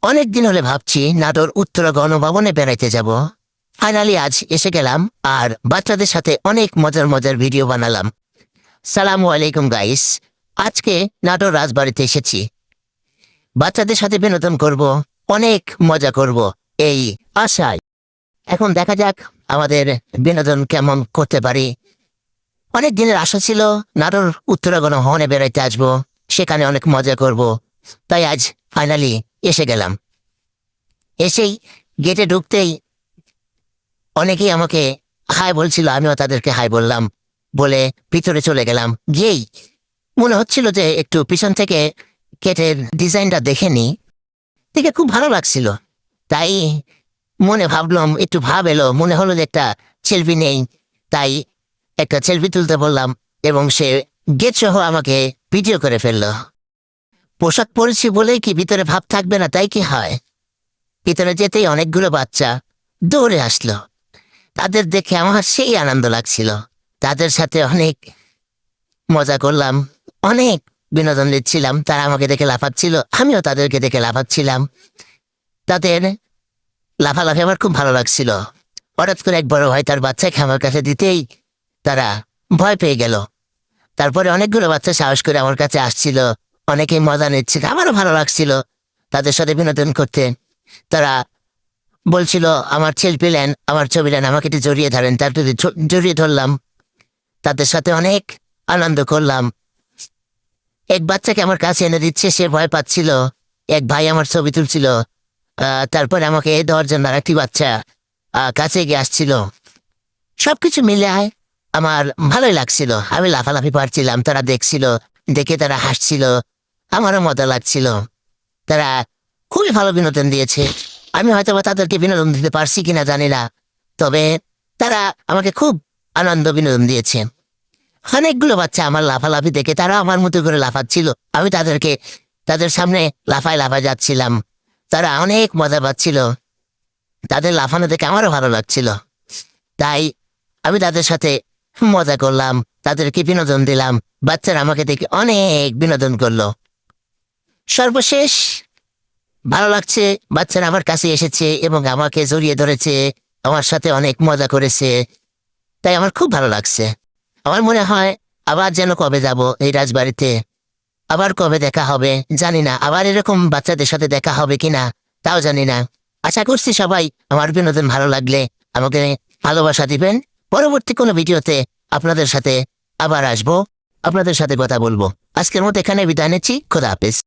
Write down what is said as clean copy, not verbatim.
অনেক দিন হলে ভাবছি নাটোর উত্তরা গণভবনে বেড়াইতে যাব। ফাইনালি আজ এসে গেলাম আর বাচ্চাদের সাথে অনেক মজার মজার ভিডিও বানালাম। সালামু আলাইকুম গাইস। আজকে নাটোর রাজবাড়িতে এসেছি, বাচ্চাদের সাথে বিনোদন করব, অনেক মজা করব এই আশায়। এখন দেখা যাক আমাদের বিনোদন কেমন করতে পারি। অনেক দিনের আশা ছিল নাটোর উত্তরা গণভবনে বেড়াইতে আসবো, সেখানে অনেক মজা করব। তাই আজ ফাইনালি এসে গেলাম। এসেই গেটে ঢুকতেই অনেকেই আমাকে হাই বলছিল, আমিও তাদেরকে হাই বললাম, বলে ভিতরে চলে গেলাম। গিয়েই মনে হচ্ছিল যে একটু পিছন থেকে গেটের ডিজাইনটা দেখে নিই, দেখে খুব ভালো লাগছিল। তাই মনে ভাবলাম, একটু ভাব এলো, মনে হলো যে একটা সেলফি নেই। তাই একটা সেলফি তুলতে বললাম এবং সে গেট সহ আমাকে ভিডিও করে ফেললো। পোশাক পরেছি বলেই কি ভিতরে ভাব থাকবে না? তাই কি হয়? ভিতরে যেতেই অনেকগুলো বাচ্চা দৌড়ে আসলো। তাদের দেখে আমার সেই আনন্দ লাগছিল। তাদের সাথে অনেক মজা করলাম, অনেক বিনোদন দিচ্ছিলাম। তারা আমাকে দেখে লাফাচ্ছিল, আমিও তাদেরকে দেখে লাফাচ্ছিলাম। তাদের লাফালাফি আমার খুব ভালো লাগছিল। হঠাৎ করে এক বড় ভাই তার বাচ্চাকে আমার কাছে দিতেই তারা ভয় পেয়ে গেল। তারপরে অনেকগুলো বাচ্চা সাহস করে আমার কাছে আসছিল, অনেকেই মজা নিচ্ছিল। আমারও ভালো লাগছিল তাদের সাথে বিনোদন করতে। তারা বলছিল আমার সেলফি নেন, আমার ছবি নেন, আমাকে একটু জড়িয়ে ধরেন। তার যদি জড়িয়ে ধরলাম, তাদের সাথে অনেক আনন্দ করলাম। এক বাচ্চাকে আমার কাছে এনে দিচ্ছে, সে ভয় পাচ্ছিল। এক ভাই আমার ছবি তুলছিল। তারপরে আমাকে দেওয়ার জন্য আরেকটি বাচ্চা কাছে গিয়ে আসছিল। সবকিছু মিলে আমার ভালোই লাগছিল। আমি লাফালাফি পারছিলাম, তারা দেখছিল, দেখে তারা হাসছিল, আমারও মজা লাগছিল। তারা খুবই ভালো বিনোদন দিয়েছে। আমি হয়তো বা তাদেরকে বিনোদন দিতে পারছি কিনা জানি না, তবে তারা আমাকে খুব আনন্দ বিনোদন দিয়েছে। অনেকগুলো বাচ্চা আমার লাফালাফি দেখে তারা আমার মতো করে লাফাচ্ছিল। আমি তাদের সামনে লাফায় লাফায় যাচ্ছিলাম। তারা অনেক মজা পাচ্ছিল। তাদের লাফানো দেখে আমারও ভালো লাগছিল। তাই আমি তাদের সাথে মজা করলাম, তাদেরকে বিনোদন দিলাম। বাচ্চারা আমাকে দেখে অনেক বিনোদন করলো। সর্বশেষ ভালো লাগছে, বাচ্চারা আমার কাছে এসেছে এবং আমাকে জড়িয়ে ধরেছে, আমার সাথে অনেক মজা করেছে। তাই আমার খুব ভালো লাগছে। আমার মনে হয় আবার যেন কবে যাব এই রাজবাড়িতে, আবার কবে দেখা হবে জানি না, আবার এরকম বাচ্চাদের সাথে দেখা হবে কিনা তাও জানি না। আশা করছি সবাই আমার বিনোদন ভালো লাগলে আমাকে ভালোবাসা দিবেন। পরবর্তী কোনো ভিডিওতে আপনাদের সাথে আবার আসবো, আপনাদের সাথে কথা বলবো। আজকের মতো এখানে বিদায় নিচ্ছি। খোদা হাফেজ।